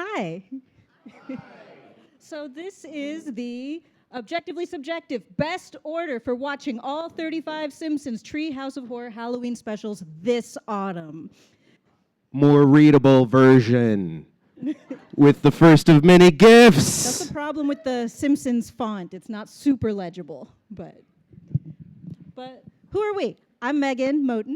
Hi. So this is the objectively subjective best order for watching all 35 Simpsons Treehouse of Horror Halloween specials this autumn. More readable version with the first of many That's gifts. the problem with the Simpsons font. It's not super legible, but who are we? I'm Megan Moten.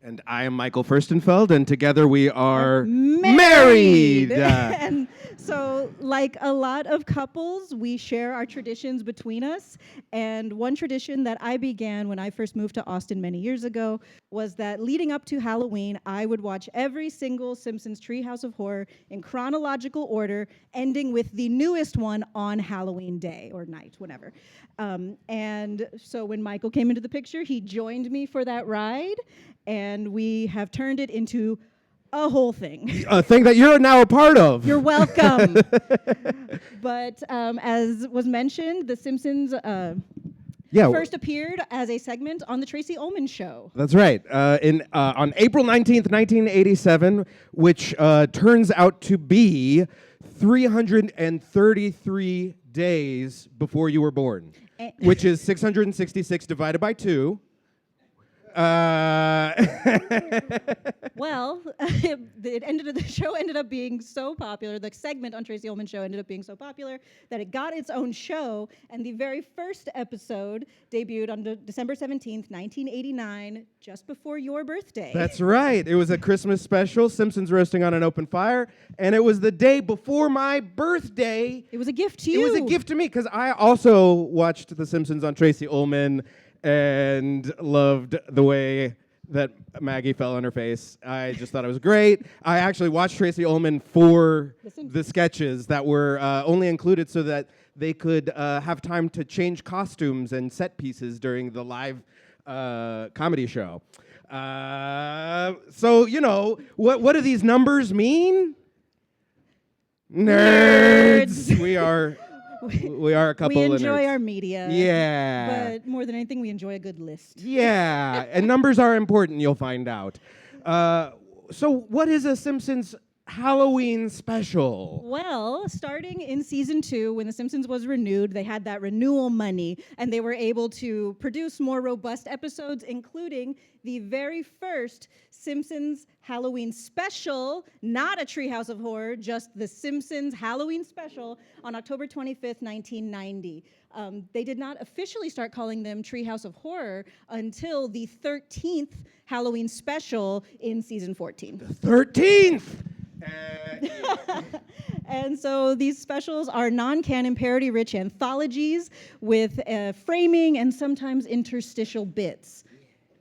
And I am Michael Ferstenfeld, and together we are married. married. And so, like a lot of couples, we share our traditions between us. And one tradition that I began when I first moved to Austin many years ago was that leading up to Halloween, I would watch every single Simpsons Treehouse of Horror in chronological order, ending with the newest one on Halloween day or night, whatever. And so when Michael came into the picture, he joined me for that ride. And we have turned it into a whole thing. A thing that you're now a part of. You're welcome. But as was mentioned, The Simpsons first appeared as a segment on The Tracey Ullman Show. That's right. On April 19th, 1987, which turns out to be 333 days before you were born, which is 666 divided by 2. Well, the show ended up being so popular, the segment on Tracey Ullman Show ended up being so popular that it got its own show, and the very first episode debuted on December 17th, 1989, just before your birthday. That's right. It was a Christmas special, Simpsons Roasting on an Open Fire, and it was the day before my birthday. It was a gift to you. It was a gift to me, because I also watched The Simpsons on Tracey Ullman, and loved the way that Maggie fell on her face. I just thought it was great. I actually watched Tracey Ullman for the sketches that were only included so that they could have time to change costumes and set pieces during the live comedy show. So, you know, what do these numbers mean? Nerds! We are a couple of nerds. We enjoy our media. Yeah. But more than anything, we enjoy a good list. Yeah, and numbers are important, you'll find out. So what is a Simpsons Halloween special? Well, starting in season 2, when The Simpsons was renewed, they had that renewal money, and they were able to produce more robust episodes, including the very first Simpsons Halloween special, not a Treehouse of Horror, just the Simpsons Halloween special on October 25th, 1990. They did not officially start calling them Treehouse of Horror until the 13th Halloween special in season 14. The 13th! And so these specials are non-canon, parody-rich anthologies with framing and sometimes interstitial bits.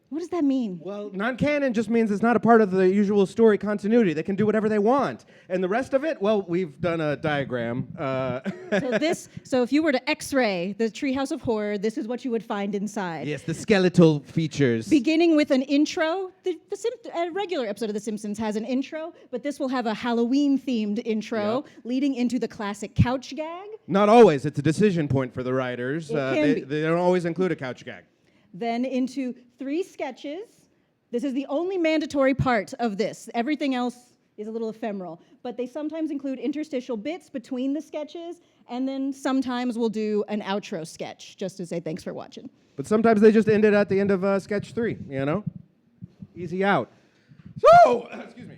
What does that mean? Well, non-canon just means it's not a part of the usual story continuity. They can do whatever they want. And the rest of it, well, we've done a diagram. So if you were to X-ray the Treehouse of Horror, this is what you would find inside. Yes, the skeletal features. Beginning with an intro. A regular episode of The Simpsons has an intro, but this will have a Halloween-themed intro leading into the classic couch gag. Not always. It's a decision point for the writers. They don't always include a couch gag. Then into 3 sketches. This is the only mandatory part of this. Everything else is a little ephemeral. But they sometimes include interstitial bits between the sketches, and then sometimes we'll do an outro sketch, just to say thanks for watching. But sometimes they just end it at the end of sketch 3, you know? Easy out. So, excuse me.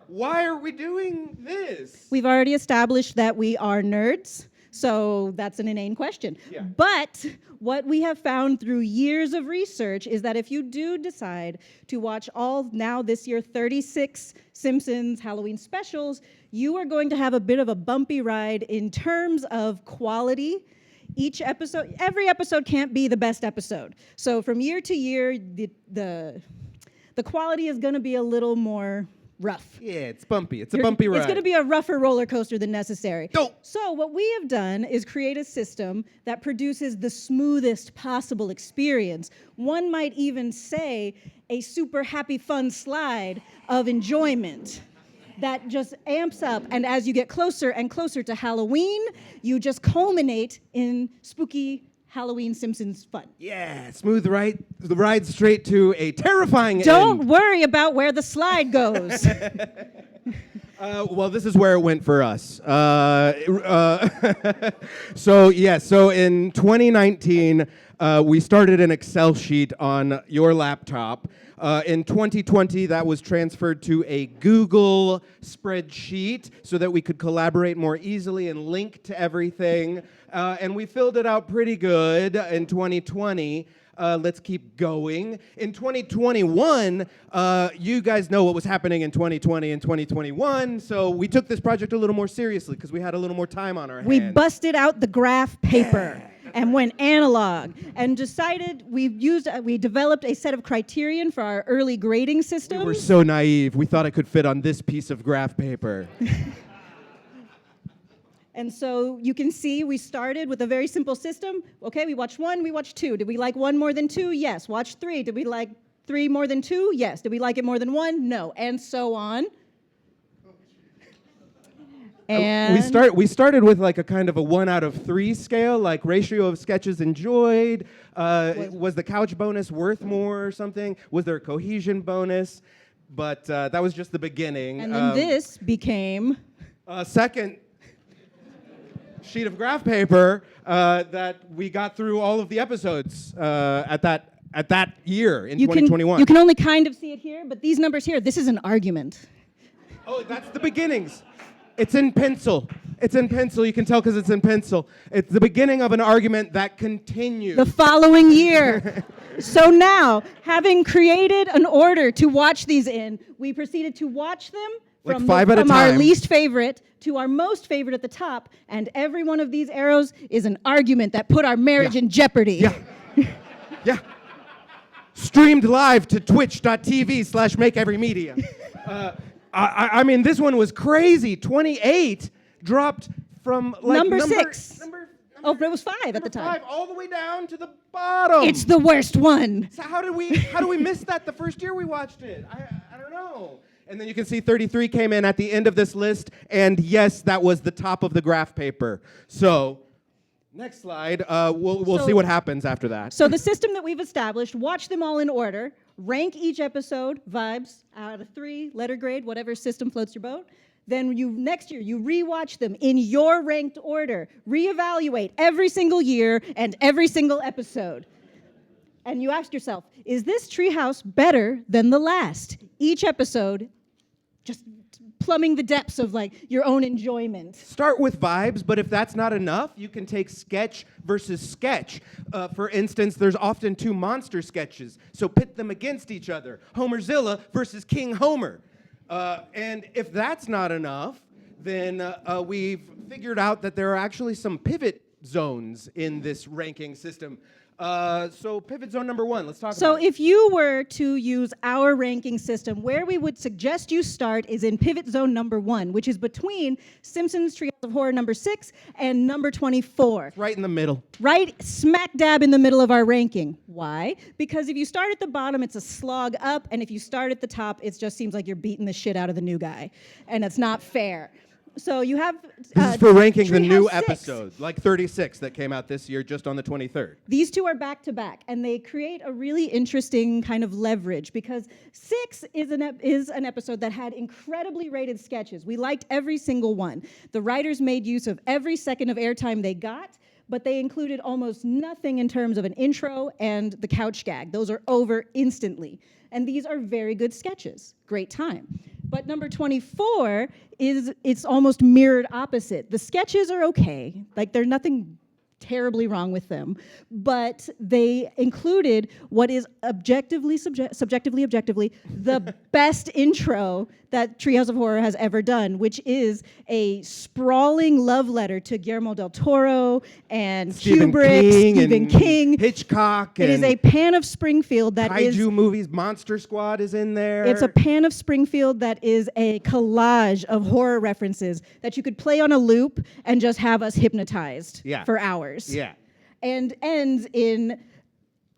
Why are we doing this? We've already established that we are nerds. So that's an inane question. Yeah. But what we have found through years of research is that if you do decide to watch all now this year 36 Simpsons Halloween specials, you are going to have a bit of a bumpy ride in terms of quality. Every episode can't be the best episode. So from year to year, the quality is going to be a little more rough. Yeah, it's bumpy. It's a bumpy ride. It's going to be a rougher roller coaster than necessary. No. So what we have done is create a system that produces the smoothest possible experience. One might even say a super happy, fun slide of enjoyment that just amps up. And as you get closer and closer to Halloween, you just culminate in spooky Halloween Simpsons fun. Yeah, smooth the ride straight to a terrifying Don't end. worry about where the slide goes. Well, this is where it went for us. So in 2019, we started an Excel sheet on your laptop. In 2020, that was transferred to a Google spreadsheet so that we could collaborate more easily and link to everything. And we filled it out pretty good in 2020. Let's keep going. In 2021, you guys know what was happening in 2020 and 2021, so we took this project a little more seriously because we had a little more time on our hands. We busted out the graph paper and went analog and decided we developed a set of criterion for our early grading systems. We were so naive. We thought it could fit on this piece of graph paper. And so you can see we started with a very simple system. Okay, we watched 1, we watched 2. Did we like 1 more than 2? Yes. Watch 3. Did we like 3 more than 2? Yes. Did we like it more than 1? No. And so on. And we started with like a kind of a 1 out of 3 scale, like ratio of sketches enjoyed. Was the couch bonus worth more or something? Was there a cohesion bonus? But that was just the beginning. And then this became second sheet of graph paper that we got through all of the episodes at that year in 2021. You can only kind of see it here, but these numbers here, this is an argument. Oh, that's the beginnings. It's in pencil. It's in pencil. You can tell because it's in pencil. It's the beginning of an argument that continues. The following year. So now, having created an order to watch these in, we proceeded to watch them Like from, five at a from our time. least favorite to our most favorite at the top, and every one of these arrows is an argument that put our marriage in jeopardy. Yeah. Yeah. Streamed live to twitch.tv/makeeverymedia. I mean, this one was crazy. 28 dropped from like Number 6. Oh, but it was 5 at the time. 5 all the way down to the bottom. It's the worst one. So how did we miss that the first year we watched it? I don't know. And then you can see 33 came in at the end of this list, and yes, that was the top of the graph paper. So, next slide. We'll see what happens after that. So the system that we've established, watch them all in order, rank each episode, vibes, out of 3, letter grade, whatever system floats your boat. Then next year, you rewatch them in your ranked order, reevaluate every single year and every single episode. And you ask yourself, is this Treehouse better than the last? Each episode, just plumbing the depths of like your own enjoyment. Start with vibes, but if that's not enough, you can take sketch versus sketch. For instance, there's often 2 monster sketches, so pit them against each other. Homerzilla versus King Homer. And if that's not enough, then we've figured out that there are actually some pivot zones in this ranking system. So pivot zone number 1, let's talk about it. So if you were to use our ranking system, where we would suggest you start is in pivot zone number 1, which is between Simpsons Treehouse of Horror number 6 and number 24. Right in the middle. Right smack dab in the middle of our ranking. Why? Because if you start at the bottom, it's a slog up, and if you start at the top, it just seems like you're beating the shit out of the new guy, and it's not fair. So you have this is for ranking the Treehouse new 6. episode, like 36 that came out this year just on the 23rd. These 2 are back to back, and they create a really interesting kind of leverage because 6 is an episode that had incredibly rated sketches. We liked every single one. The writers made use of every second of airtime they got, but they included almost nothing in terms of an intro and the couch gag. Those are over instantly. And these are very good sketches. Great time. But number 24 it's almost mirrored opposite. The sketches are okay. Like, there's nothing terribly wrong with them, but they included what is objectively, the best intro that Treehouse of Horror has ever done, which is a sprawling love letter to Guillermo del Toro and Stephen King, Hitchcock. It is a pan of Springfield that is Kaiju movies. Monster Squad is in there. It's a pan of Springfield that is a collage of horror references that you could play on a loop and just have us hypnotized for hours. Yeah. And ends in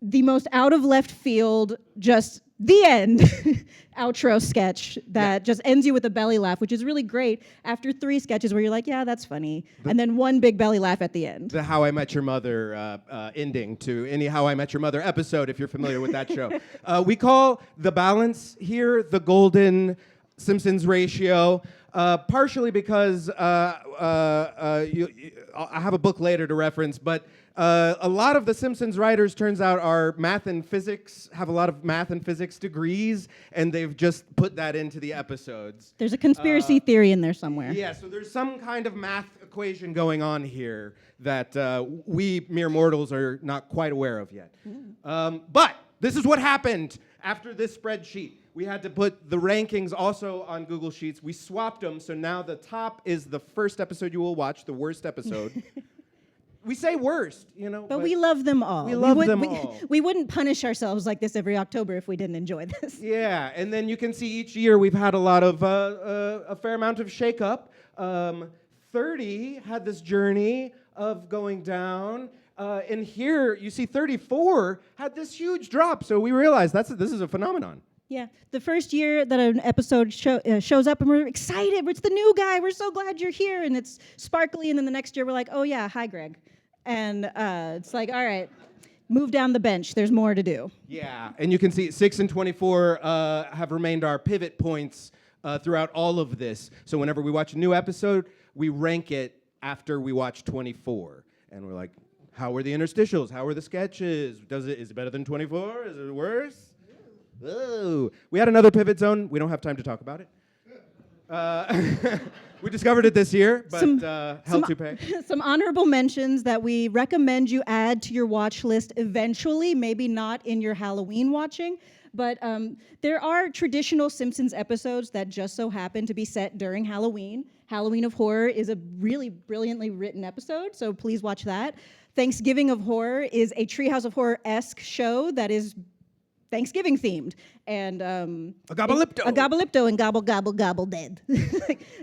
the most out of left field, just the end outro sketch that just ends you with a belly laugh, which is really great after 3 sketches where you're like, yeah, that's funny. And then 1 big belly laugh at the end. The How I Met Your Mother ending to any How I Met Your Mother episode, if you're familiar with that show. We call the balance here the golden Simpsons ratio, partially because I have a book later to reference, but a lot of the Simpsons writers, turns out, are math and physics, have a lot of math and physics degrees, and they've just put that into the episodes. There's a conspiracy theory in there somewhere. Yeah, so there's some kind of math equation going on here that we mere mortals are not quite aware of yet. But this is what happened after this spreadsheet. We had to put the rankings also on Google Sheets. We swapped them, so now the top is the first episode you will watch, the worst episode. We say worst, you know. But we love them all. We love them all. We wouldn't punish ourselves like this every October if we didn't enjoy this. Yeah, and then you can see each year we've had a lot of, a fair amount of shakeup. 30 had this journey of going down. And here you see 34 had this huge drop. So we realized this is a phenomenon. Yeah, the first year that an episode shows up and we're excited, it's the new guy, we're so glad you're here, and it's sparkly, and then the next year we're like, oh yeah, hi Greg. And it's like, all right, move down the bench, there's more to do. Yeah, and you can see 6 and 24 have remained our pivot points throughout all of this. So whenever we watch a new episode, we rank it after we watch 24. And we're like, how were the interstitials? How were the sketches? Is it better than 24? Is it worse? Oh, we had another pivot zone. We don't have time to talk about it. We discovered it this year, but hell to pay. Some honorable mentions that we recommend you add to your watch list eventually, maybe not in your Halloween watching, but there are traditional Simpsons episodes that just so happen to be set during Halloween. Halloween of Horror is a really brilliantly written episode, so please watch that. Thanksgiving of Horror is a Treehouse of Horror-esque show that is Thanksgiving themed, and a gabalipto and gobble gobble gobble dead.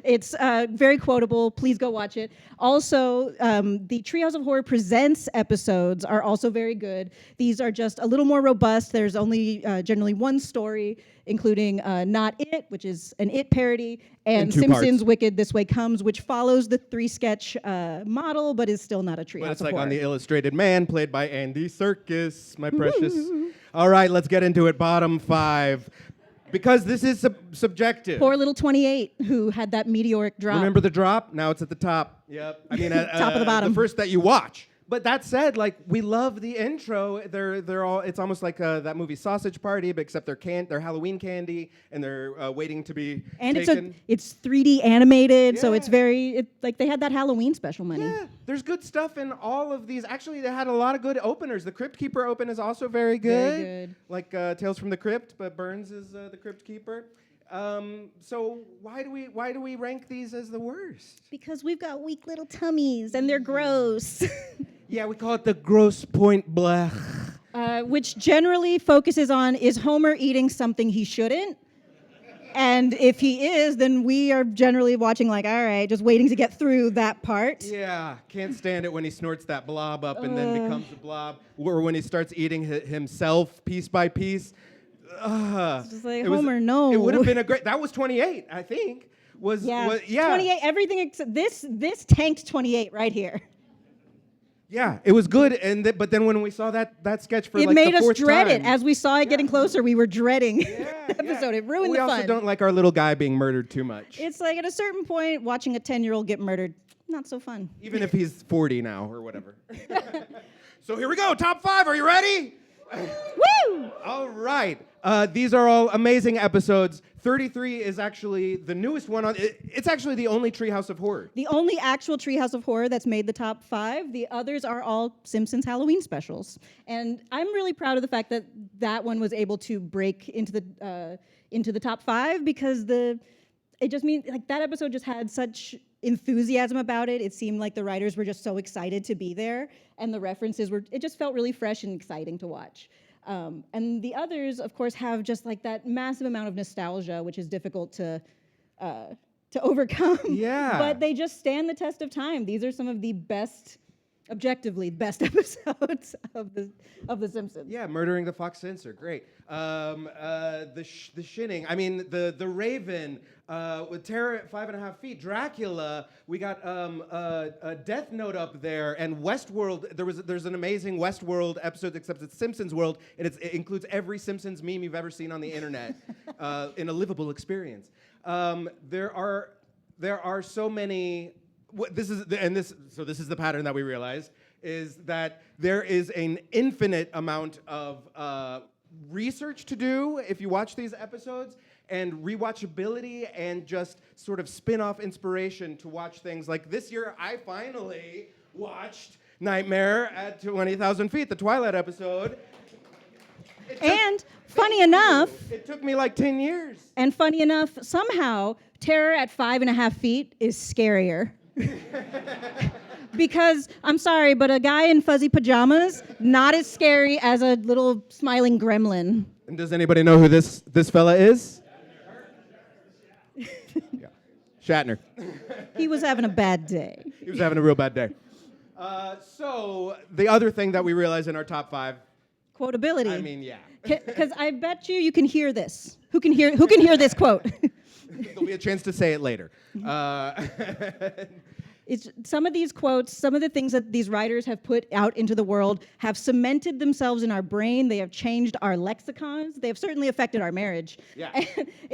It's very quotable. Please go watch it. Also, the Treehouse of Horror Presents episodes are also very good. These are just a little more robust. There's only generally one story, including Not It, which is an It parody, and Simpsons parts. Wicked This Way Comes, which follows the 3-sketch model, but is still not a Treehouse of Horror. But it's like on The Illustrated Man, played by Andy Serkis, my precious. All right, let's get into it. Bottom 5. Because this is subjective. Poor little 28 who had that meteoric drop. Remember the drop? Now it's at the top. Yep. I mean, Top of the bottom. The first that you watch. But that said, like, we love the intro. They're all. It's almost like that movie Sausage Party, but except they're Halloween candy and they're waiting to be taken. It's 3D animated, so Yeah. it's very like they had that Halloween special money. Yeah, there's good stuff in all of these. Actually, they had a lot of good openers. The Crypt Keeper open is also very good. Very good. Like Tales from the Crypt, but Burns is the Crypt Keeper. So why do we rank these as the worst? Because we've got weak little tummies and they're gross. Yeah, we call it the gross point blech. Which generally focuses on, is Homer eating something he shouldn't? And if he is, then we are generally watching like, all right, just waiting to get through that part. Yeah, can't stand it when he snorts that blob up and then becomes a blob, or when he starts eating himself piece by piece. It's just like, Homer, no. It would have been a great. That was 28, I think. Yeah. 28. Everything except this tanked 28 right here. Yeah, it was good, but then when we saw that sketch for it like made the us fourth dread time, it. As we saw it getting closer, we were dreading the episode. Yeah. It ruined we the fun. also don't like our little guy being murdered too much. It's like at a certain point, watching a 10-year-old get murdered, not so fun. Even if he's 40 now or whatever. So here we go, top 5. Are you ready? Woo! All right. These are all amazing episodes. 33 is actually the newest one on. It's actually the only Treehouse of Horror. The only actual Treehouse of Horror that's made the top 5. The others are all Simpsons Halloween specials. And I'm really proud of the fact that that one was able to break into the top 5 because it just means like that episode just had such enthusiasm about it. It seemed like the writers were just so excited to be there, and the references it just felt really fresh and exciting to watch. And the others, of course, have just like that massive amount of nostalgia, which is difficult to overcome. Yeah. But they just stand the test of time. These are some of the best, objectively best episodes of the Simpsons. Yeah, murdering the fox sensor, great. The Shinning, I mean the Raven, with Terror at 5.5 feet, Dracula. We got a Death Note up there, and Westworld. There's an amazing Westworld episode, except it's Simpsons World, and it includes every Simpsons meme you've ever seen on the internet. in a livable experience. There are so many. This is the pattern that we realized is that there is an infinite amount of research to do if you watch these episodes, and rewatchability and just sort of spin-off inspiration to watch things. Like this year, I finally watched Nightmare at 20,000 Feet, the Twilight episode. And funny enough, it took me like 10 years. And funny enough, somehow, Terror at 5.5 feet is scarier. Because, I'm sorry, but a guy in fuzzy pajamas, not as scary as a little smiling gremlin. And does anybody know who this fella is? Yeah. Shatner. He was having a bad day. He was having a real bad day. So the other thing that we realized in our top 5. Quotability. I mean, yeah. Because I bet you can hear this. Who can hear this quote? There'll be a chance to say it later. It's some of these quotes, some of the things that these writers have put out into the world have cemented themselves in our brain. They have changed our lexicons. They have certainly affected our marriage. Yeah.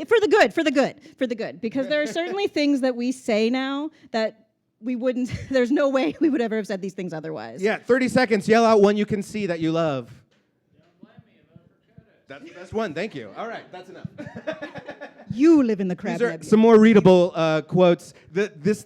For the good. Because there are certainly things that we say now that we wouldn't, there's no way we would ever have said these things otherwise. Yeah, 30 seconds. Yell out one you can see that you love. That's the best one. Thank you. All right, that's enough. You live in the crab These are nebula. some more readable quotes. This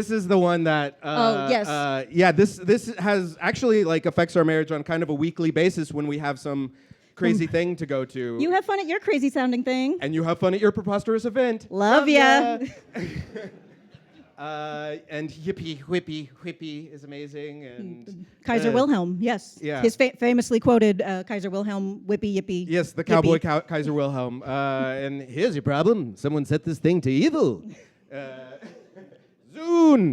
is the one that. Oh, yes. Yeah, this has actually like affects our marriage on kind of a weekly basis when we have some crazy thing to go to. You have fun at your crazy sounding thing. And you have fun at your preposterous event. Love ya. And Whippy is amazing. And Kaiser Wilhelm, yes. Yeah. His famously quoted Kaiser Wilhelm, whippy yippee. Yes, the cowboy Kaiser Wilhelm. And here's your problem. Someone set this thing to evil.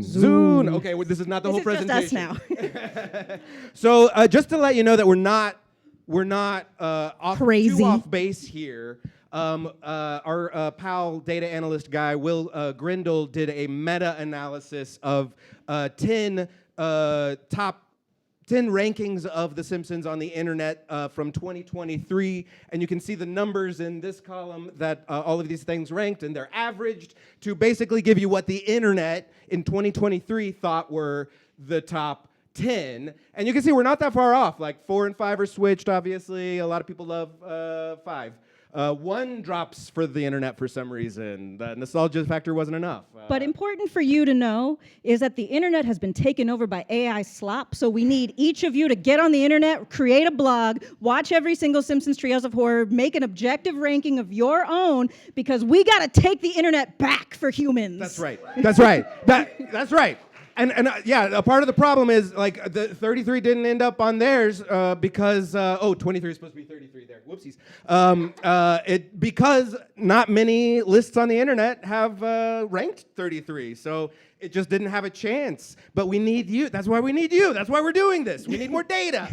Zoom. Okay, well, this is not the whole presentation. This is just us now. So just to let you know that we're not Crazy. too off base here. Our pal data analyst guy Will Grindle did a meta-analysis of 10 rankings of The Simpsons on the internet from 2023, and you can see the numbers in this column that all of these things ranked, and they're averaged to basically give you what the internet in 2023 thought were the top 10. And you can see we're not that far off. Like 4 and 5 are switched, obviously. A lot of people love 5. 1 drops for the internet for some reason. The nostalgia factor wasn't enough. But important for you to know is that the internet has been taken over by AI slop, so we need each of you to get on the internet, create a blog, watch every single Simpsons Treehouse of Horror, make an objective ranking of your own, because we gotta take the internet back for humans. That's right. That's right. That's right. And yeah, a part of the problem is like the 33 didn't end up on theirs because 23 is supposed to be 33 there. Whoopsies. Because not many lists on the internet have ranked 33, so it just didn't have a chance. But we need you. That's why we need you. That's why we're doing this. We need more data.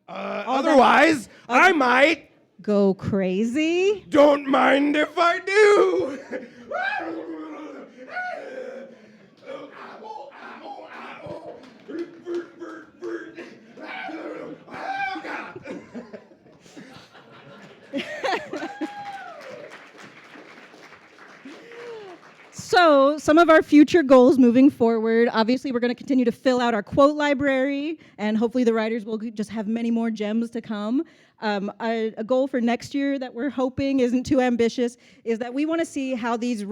Otherwise, I might go crazy. Don't mind if I do. So some of our future goals moving forward, obviously we're going to continue to fill out our quote library, and hopefully the writers will just have many more gems to come. A goal for next year that we're hoping isn't too ambitious is that we want to see how these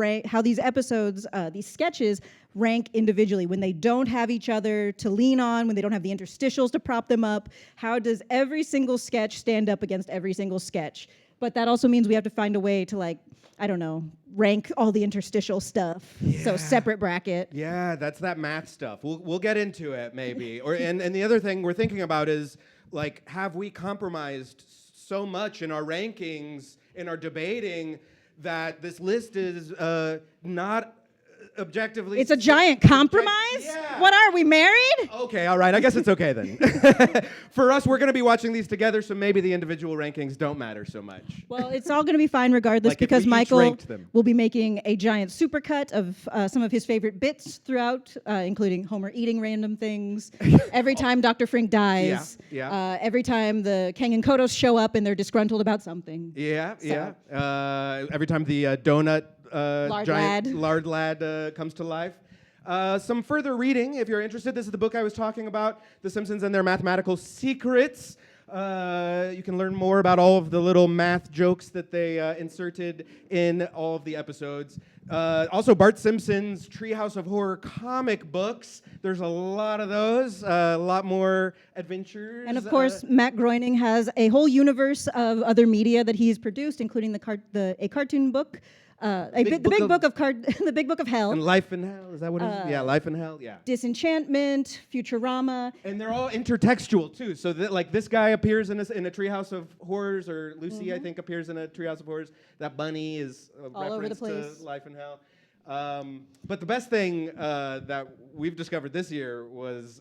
episodes, these sketches, rank individually when they don't have each other to lean on, when they don't have the interstitials to prop them up. How does every single sketch stand up against every single sketch? But that also means we have to find a way to, like, I don't know, rank all the interstitial stuff. Yeah. So separate bracket. Yeah, that's that math stuff. We'll get into it maybe. And the other thing we're thinking about is, like, have we compromised so much in our rankings, in our debating, that this list is not objectively. It's a giant compromise? Yeah. What are we, married? Okay, all right. I guess it's okay then. For us, we're going to be watching these together, so maybe the individual rankings don't matter so much. Well, it's all going to be fine regardless Like if because we each Michael ranked them. will be making a giant supercut of some of his favorite bits throughout, including Homer eating random things, every time Dr. Frink dies, Yeah. every time the Kang and Kodos show up and they're disgruntled about something. Yeah, So- yeah. Every time the donut Lard giant lad. lard lad comes to life. Some further reading, if you're interested. This is the book I was talking about, The Simpsons and Their Mathematical Secrets. You can learn more about all of the little math jokes that they inserted in all of the episodes. Also, Bart Simpson's Treehouse of Horror comic books. There's a lot of those, a lot more adventures. And of course, Matt Groening has a whole universe of other media that he's produced, including a cartoon book, the Big Book of Hell, and Life in Hell, is that what it is? Yeah, Life in Hell, yeah. Disenchantment, Futurama. And they're all intertextual too. So that, like, this guy appears in a Treehouse of Horrors, or Lucy, I think, appears in a Treehouse of Horrors. That bunny is a All over the reference place. to Life in Hell. But the best thing that we've discovered this year was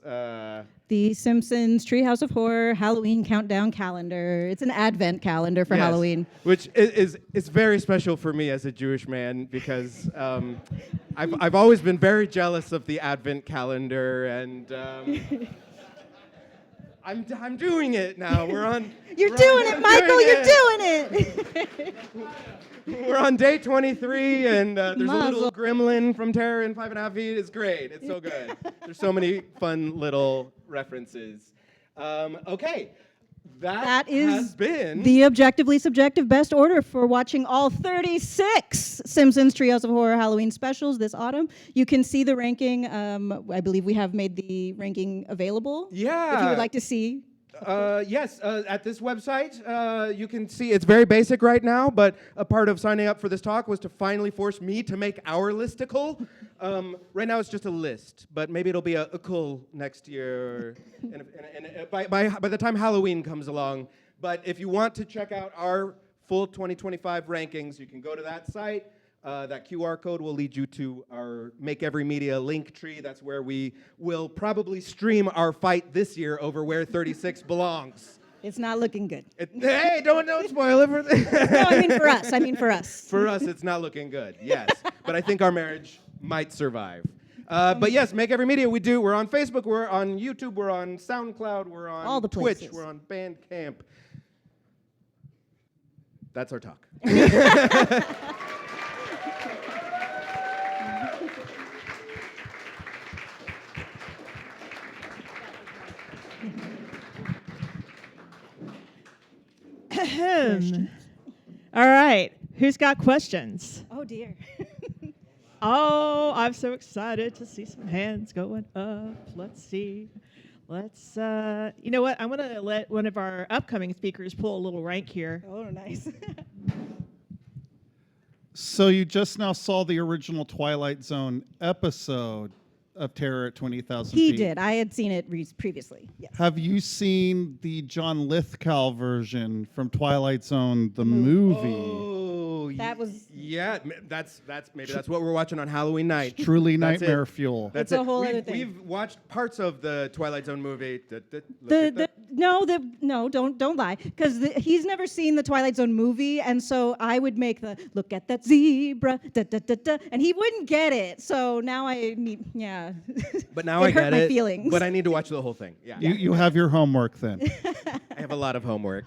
The Simpsons Treehouse of Horror Halloween Countdown Calendar. It's an advent calendar for yes, Halloween. which is very special for me as a Jewish man because I've always been very jealous of the Advent calendar, and I'm doing it now. We're on. You're we're doing on- it, I'm Michael. doing You're doing it. We're on day 23, and there's a little Mazel. gremlin from Terror in 5.5 Feet. It's great. It's so good. There's so many fun little references. Okay. That has is been the objectively subjective best order for watching all 36 Simpsons Treehouse of Horror Halloween specials this autumn. You can see the ranking. I believe we have made the ranking available. Yeah. If you would like to see. Yes, at this website, you can see it's very basic right now, but a part of signing up for this talk was to finally force me to make our listicle. Right now it's just a list, but maybe it'll be a cool next year by the time Halloween comes along. But if you want to check out our full 2025 rankings, you can go to that site. That QR code will lead you to our Make Every Media link tree. That's where we will probably stream our fight this year over where 36 belongs. It's not looking good. Hey, don't spoil it for No, I mean for us. I mean for us. For us, it's not looking good, yes. But I think our marriage might survive. But yes, Make Every Media, we do. We're on Facebook, we're on YouTube, we're on SoundCloud, we're on All the Twitch, places. we're on Bandcamp. That's our talk. All right. Who's got questions? Oh dear. Oh, I'm so excited to see some hands going up. Let's see. Let's, you know what? I'm going to let one of our upcoming speakers pull a little rank here. Oh, nice. So you just now saw the original Twilight Zone episode of Terror at 20,000 He Feet. did. I had seen it previously. Yes. Have you seen the John Lithgow version from Twilight Zone, the movie? Oh, That was- yeah. That's maybe that's what we're watching on Halloween night. Truly That's it. nightmare fuel. That's It's a it. whole we've, other thing. We've watched parts of the Twilight Zone movie. Don't lie, because he's never seen the Twilight Zone movie, and so I would make the look at that zebra, da da da da, and he wouldn't get it. So now I need, yeah. But now It I hurt get my it. feelings. But I need to watch the whole thing. Yeah. You have your homework then. I have a lot of homework.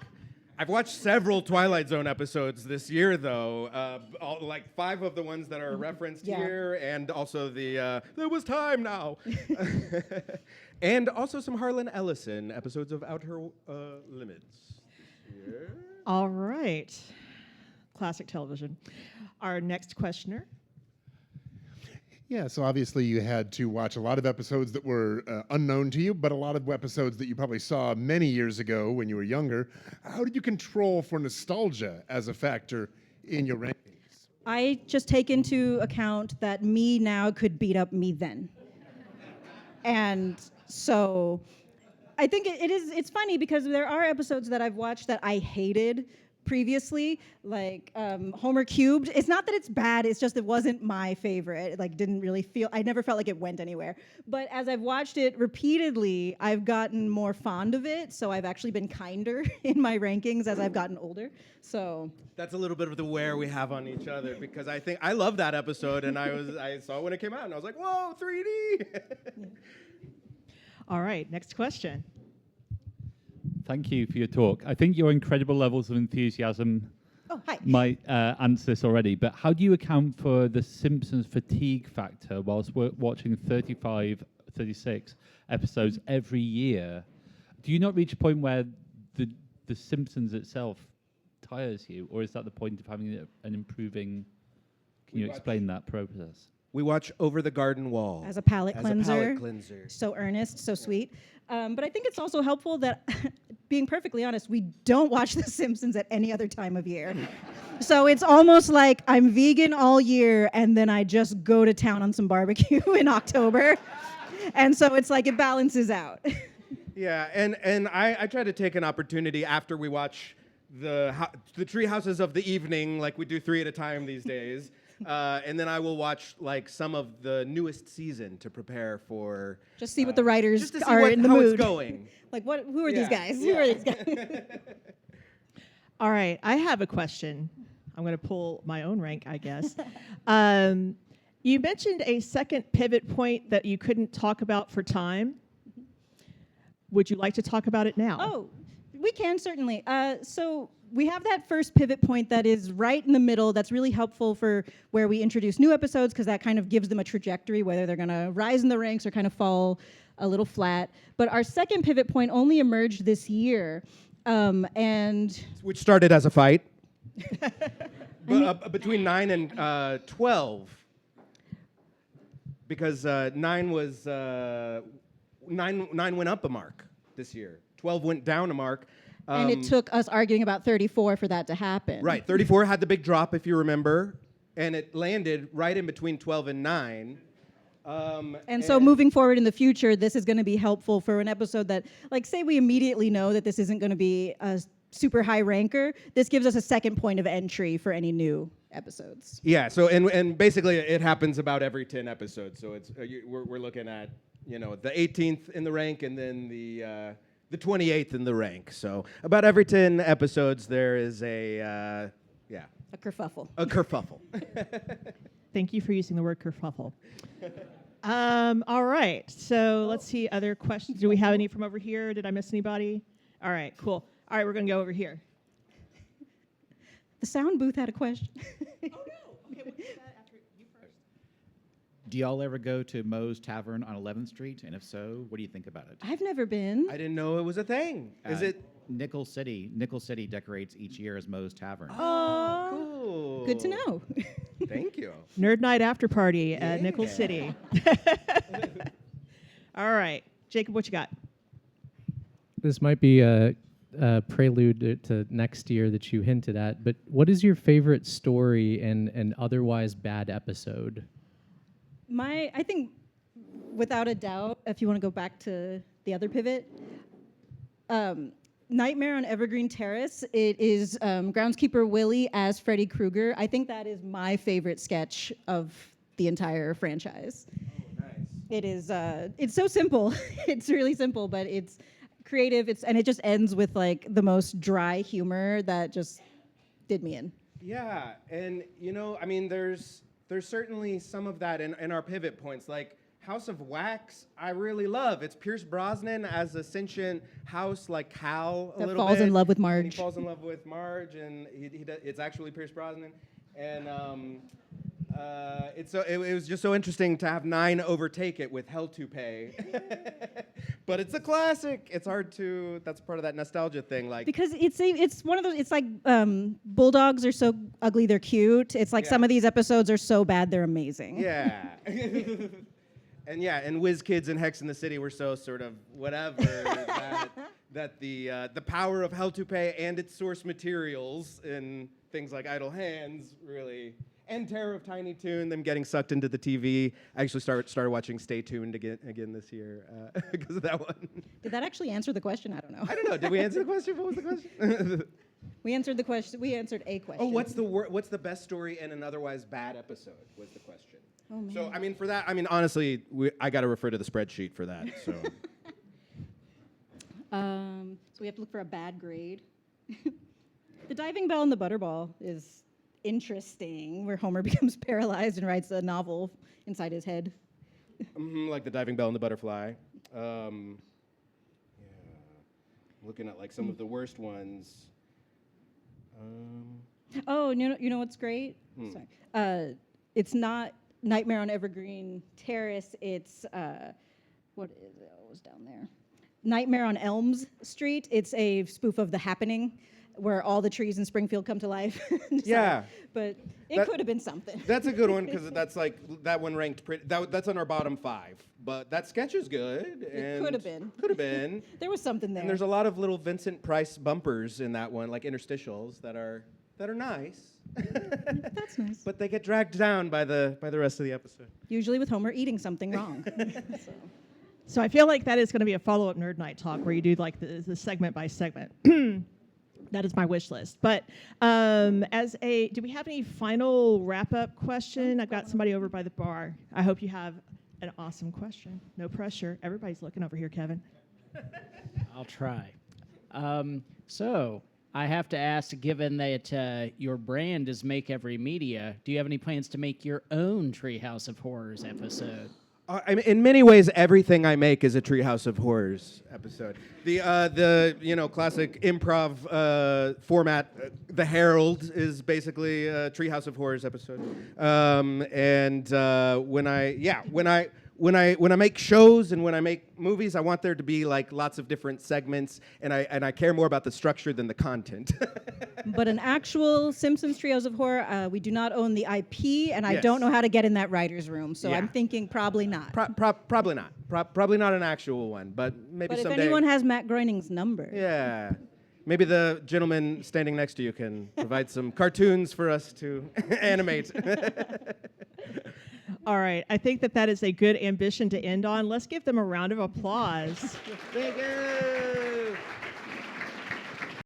I've watched several Twilight Zone episodes this year, though. Like 5 of the ones that are referenced Yeah. here, and also the There Was Time Now. And also some Harlan Ellison episodes of Outer Limits. Yeah. All right. Classic television. Our next questioner. Yeah, so obviously you had to watch a lot of episodes that were unknown to you, but a lot of episodes that you probably saw many years ago when you were younger. How did you control for nostalgia as a factor in your rankings? I just take into account that me now could beat up me then. And so I think it's funny because there are episodes that I've watched that I hated, previously, like Homer Cubed. It's not that it's bad, it's just it wasn't my favorite. It, like, didn't really feel, I never felt like it went anywhere. But as I've watched it repeatedly, I've gotten more fond of it, so I've actually been kinder in my rankings as I've gotten older. So That's a little bit of the wear we have on each other, because I think I love that episode, and I saw it when it came out, and I was like, whoa, 3D. All right, next question. Thank you for your talk. I think your incredible levels of enthusiasm oh, hi. might answer this already, but how do you account for the Simpsons fatigue factor whilst we're watching 35, 36 episodes every year? Do you not reach a point where the Simpsons itself tires you, or is that the point of having an improving? Can you explain that process? We watch Over the Garden Wall. As a palate As cleanser. a palate cleanser. So earnest, so sweet. But I think it's also helpful that, being perfectly honest, we don't watch The Simpsons at any other time of year. So it's almost like I'm vegan all year, and then I just go to town on some barbecue in October. And so it's like it balances out. Yeah, and I try to take an opportunity after we watch the Treehouses of the evening, like we do 3 at a time these days. And then I will watch like some of the newest season to prepare for. Just see what the writers just to see are in the how mood. it's going. Like, who are these Yeah, guys? Who yeah. are these guys? All right, I have a question. I'm going to pull my own rank, I guess. You mentioned a second pivot point that you couldn't talk about for time. Would you like to talk about it now? Oh, we can certainly. So we have that first pivot point that is right in the middle. That's really helpful for where we introduce new episodes, because that kind of gives them a trajectory, whether they're going to rise in the ranks or kind of fall a little flat. But our second pivot point only emerged this year, and Which started as a fight between 9 and 12, because 9 was 9 went up a mark this year. 12 went down a mark. and it took us arguing about 34 for that to happen. Right, 34 had the big drop, if you remember, and it landed right in between 12 and 9. And so moving forward in the future, this is going to be helpful for an episode that, like, say we immediately know that this isn't going to be a super high ranker. This gives us a second point of entry for any new episodes. Yeah, so and basically it happens about every 10 episodes. So it's we're looking at, you know, the 18th in the rank and then the 28th in the rank. So about every 10 episodes there is a A kerfuffle. a kerfuffle. Thank you for using the word kerfuffle. All right, so let's see other questions. Do we have any from over here? Did I miss anybody? All right, cool. All right, we're going to go over here. The sound booth had a question. Okay, we'll do that after you first. Do y'all ever go to Moe's Tavern on 11th Street? And if so, what do you think about it? I've never been. I didn't know it was a thing. Is it? Nickel City decorates each year as Moe's Tavern. Oh, Cool. good to know. Thank you. Nerd Night After Party at Yeah. Nickel City. All right, Jacob, what you got? This might be a prelude to next year that you hinted at, but what is your favorite story and otherwise bad episode? I think, without a doubt, if you want to go back to the other pivot, Nightmare on Evergreen Terrace. It is groundskeeper Willie as Freddy Krueger. I think that is my favorite sketch of the entire franchise. Oh, nice. It is. It's so simple. It's really simple, but it's creative. And it just ends with like the most dry humor that just did me in. Yeah, and you know, I mean, there's certainly some of that in our pivot points, like House of Wax. I really love. It's Pierce Brosnan as a sentient house, like Cal, a That little falls bit. in love with And Marge. he falls in love with Marge, and it's actually Pierce Brosnan, and it was just so interesting to have 9 overtake it with Hell to Pay. But it's a classic. It's hard to. That's part of that nostalgia thing, like. Because it's one of those. It's like bulldogs are so ugly they're cute. It's like some Yeah. of these episodes are so bad they're amazing. Yeah. And Whiz Kids and Hex in the City were so sort of whatever that the power of Hell to Pay and its source materials in things like Idle Hands really, and Terror of Tiny Toon, them getting sucked into the TV. I actually started watching Stay Tuned again this year because of that one. Did that actually answer the question? I don't know. I don't know. Did we answer the question? What was the question? We answered the question. We answered a question. Oh, what's the best story in an otherwise bad episode? Was the question. Oh, man. So I mean, for that, I mean, honestly, I got to refer to the spreadsheet for that. So. So we have to look for a bad grade. The diving bell and the butterball is interesting, where Homer becomes paralyzed and writes a novel inside his head. Like the diving bell and the butterfly. Looking at like some of the worst ones. Oh, you know what's great? Sorry. It's not Nightmare on Evergreen Terrace. It's what is it? Oh, it was down there. Nightmare on Elms Street. It's a spoof of The Happening, where all the trees in Springfield come to life. Yeah. But it could have been something. That's a good one because that's like that one ranked pretty. That's on our bottom 5. But that sketch is good. It could have been. Could have been. There was something there. And there's a lot of little Vincent Price bumpers in that one, like interstitials that are nice. That's nice. But they get dragged down by the rest of the episode. Usually with Homer eating something wrong. So I feel like that is going to be a follow-up Nerd Night talk where you do like the segment by segment. That is my wish list. But do we have any final wrap-up question? I've got somebody over by the bar. I hope you have an awesome question. No pressure. Everybody's looking over here, Kevin. I'll try. So I have to ask, given that your brand is Make Every Media, do you have any plans to make your own Treehouse of Horrors episode? I mean, in many ways, everything I make is a Treehouse of Horrors episode. The classic improv format, The Herald, is basically a Treehouse of Horrors episode. When I make shows and when I make movies, I want there to be like lots of different segments, and I care more about the structure than the content. But an actual Simpsons Treehouse of Horror, we do not own the IP, and I Yes. don't know how to get in that writer's room, so Yeah. I'm thinking probably not. Probably not. Probably not an actual one, but maybe But if someday. anyone has Matt Groening's number, Yeah. Maybe the gentleman standing next to you can provide some cartoons for us to animate. All right. I think that is a good ambition to end on. Let's give them a round of applause. Thank you.